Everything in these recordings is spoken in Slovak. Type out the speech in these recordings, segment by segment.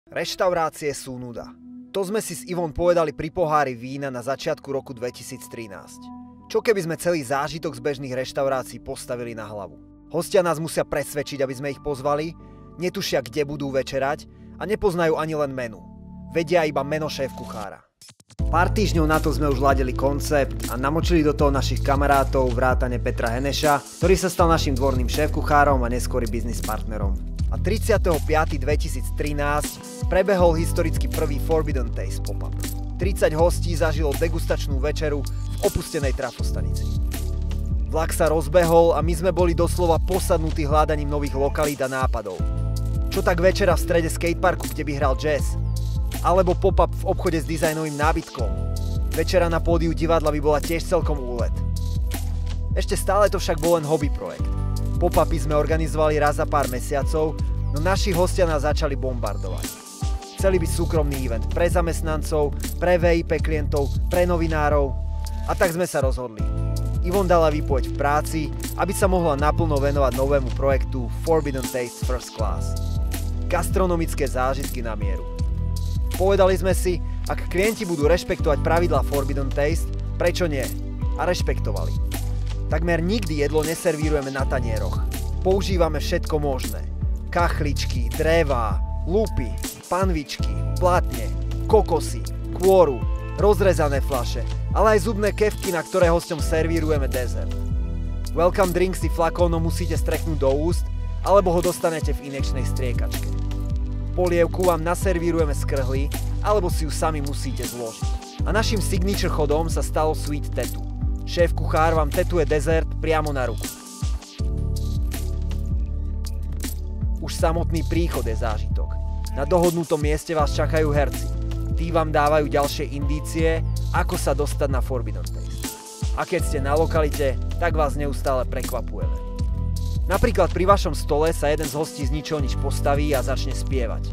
Reštaurácie sú nuda. To sme si s Ivon povedali pri pohári vína na začiatku roku 2013. Čo keby sme celý zážitok z bežných reštaurácií postavili na hlavu? Hostia nás musia presvedčiť, aby sme ich pozvali, netušia, kde budú večerať a nepoznajú ani len menu. Vedia iba meno šéf-kuchára. Pár týždňov na to sme už ladili koncept a namočili do toho našich kamarátov vrátane Petra Heneša, ktorý sa stal našim dvorným šéf-kuchárom a neskôr biznis partnerom. A 35.2013 prebehol historicky prvý Forbidden Taste pop-up. 30 hostí zažilo degustačnú večeru v opustenej trafostanici. Vlak sa rozbehol a my sme boli doslova posadnutí hľadaním nových lokalít a nápadov. Čo tak večera v strede skateparku, kde by hral jazz? Alebo pop-up v obchode s dizajnovým nábytkom? Večera na pódiu divadla by bola tiež celkom úlet. Ešte stále to však bol len hobby projekt. Pop-upy sme organizovali raz za pár mesiacov, no naši hostia nás začali bombardovať. Chceli byť súkromný event pre zamestnancov, pre VIP klientov, pre novinárov. A tak sme sa rozhodli. Ivon dala výpoveď v práci, aby sa mohla naplno venovať novému projektu Forbidden Taste First Class. Gastronomické zážitky na mieru. Povedali sme si, ak klienti budú rešpektovať pravidlá Forbidden Taste, prečo nie? A rešpektovali. Takmer nikdy jedlo neservírujeme na tanieroch. Používame všetko možné. Kachličky, drevá, lupy, panvičky, platne, kokosy, kôru, rozrezané fľaše, ale aj zubné kefky, na ktoré hosťom servírujeme dezert. Welcome drink si flakónom musíte streknúť do úst, alebo ho dostanete v injekčnej striekačke. Polievku vám naservírujeme z krhly, alebo si ju sami musíte zložiť. A našim signature chodom sa stalo Sweet Tattoo. Šéf-kuchár vám tetuje dezert priamo na ruku. Už samotný príchod je zážitok. Na dohodnutom mieste vás čakajú herci. Tí vám dávajú ďalšie indície, ako sa dostať na Forbidden Taste. A keď ste na lokalite, tak vás neustále prekvapujeme. Napríklad pri vašom stole sa jeden z hostí z ničoho nič postaví a začne spievať.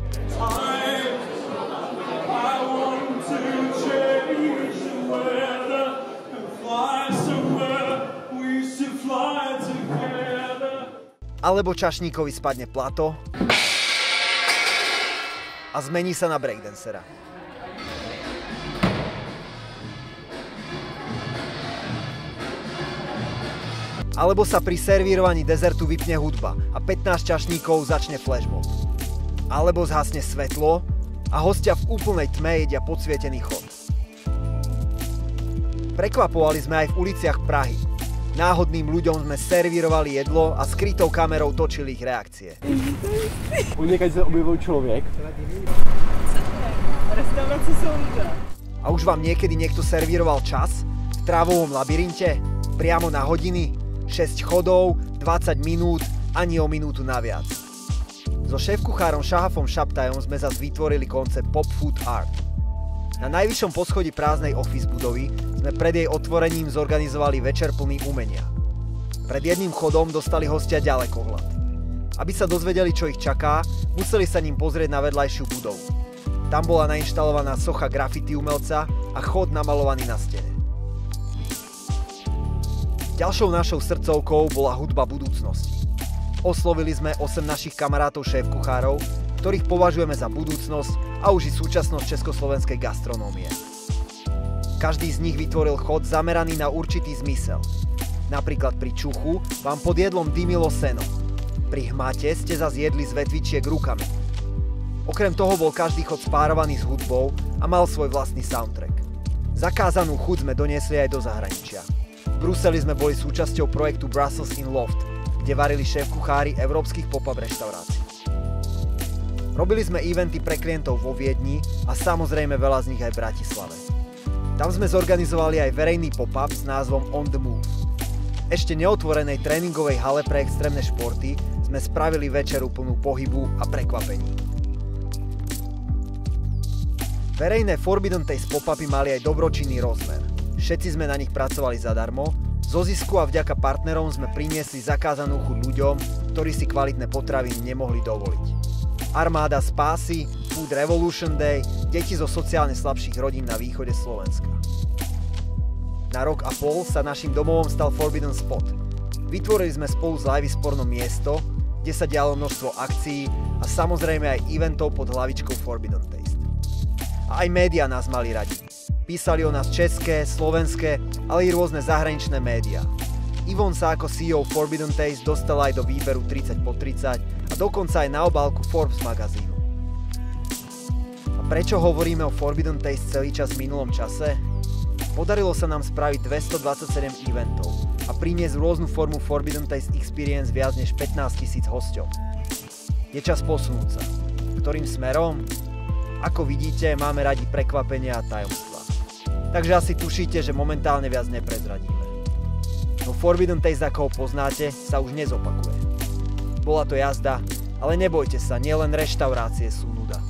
Alebo čašníkovi spadne plato a zmení sa na breakdancera. Alebo sa pri servírovaní dezertu vypne hudba a 15 čašníkov začne flashmob. Alebo zhasne svetlo a hostia v úplnej tme jedia podsvietený chod. Prekvapovali sme aj v uliciach Prahy. Náhodným ľuďom sme servírovali jedlo a skrytou kamerou točili ich reakcie. Někde se objevil člověk. Restaurace jsou ľudia. A už vám niekedy niekto servíroval čas? V trávovom labyrinte? Priamo na hodiny? 6 chodov? 20 minút? Ani o minútu naviac. So šéf-kuchárom Šahafom Šaptajom sme zas vytvorili koncept Pop Food Art. Na najvyššom poschodí prázdnej office budovy sme pred jej otvorením zorganizovali večer plný umenia. Pred jedným chodom dostali hostia ďalekohľad. Aby sa dozvedeli, čo ich čaká, museli sa ním pozrieť na vedľajšiu budovu. Tam bola nainštalovaná socha graffiti umelca a chod namalovaný na stene. Ďalšou našou srdcovkou bola hudba budúcnosti. Oslovili sme 8 našich kamarátov šéf-kuchárov, ktorých považujeme za budúcnosť a už i súčasnosť československej gastronómie. Každý z nich vytvoril chod zameraný na určitý zmysel. Napríklad pri čuchu vám pod jedlom dymilo seno. Pri hmate ste zas jedli z vetvičiek rukami. Okrem toho bol každý chod spárovaný s hudbou a mal svoj vlastný soundtrack. Zakázanú chuť sme doniesli aj do zahraničia. V Bruseli sme boli súčasťou projektu Brussels in Loft, kde varili šéf-kuchári európskych pop-up reštaurácií. Robili sme eventy pre klientov vo Viedni a samozrejme veľa z nich aj v Bratislave. Tam sme zorganizovali aj verejný pop-up s názvom On the Move. Ešte neotvorenej tréningovej hale pre extrémne športy sme spravili večeru plnú pohybu a prekvapení. Verejné Forbidden Taste pop-upy mali aj dobročinný rozmer. Všetci sme na nich pracovali zadarmo, zo zisku a vďaka partnerom sme priniesli zakázanú chuť ľuďom, ktorí si kvalitné potraviny nemohli dovoliť. Armáda spásy, Food Revolution Day, deti zo sociálne slabších rodín na východe Slovenska. Na rok a pol sa našim domovom stal Forbidden Spot. Vytvorili sme spolu s Live Spornom miesto, kde kde sa dialo množstvo akcií a samozrejme aj eventov pod hlavičkou Forbidden Taste. A aj médiá nás mali radi. Písali o nás české, slovenské, ale i rôzne zahraničné médiá. Yvonne sa ako CEO Forbidden Taste dostala aj do výberu 30 po 30 a dokonca aj na obálku Forbes magazínu. A prečo hovoríme o Forbidden Taste celý čas v minulom čase? Podarilo sa nám spraviť 227 eventov a priniesť rôznu formu Forbidden Taste Experience viac než 15 000 hosťov. Je čas posunúť sa. Ktorým smerom? Ako vidíte, máme radi prekvapenia a tajomstvá. Takže asi tušíte, že momentálne viac neprezradíme. No Forbidden Taste, ako ho poznáte, sa už nezopakuje. Bola to jazda, ale nebojte sa, nielen reštaurácie sú nuda.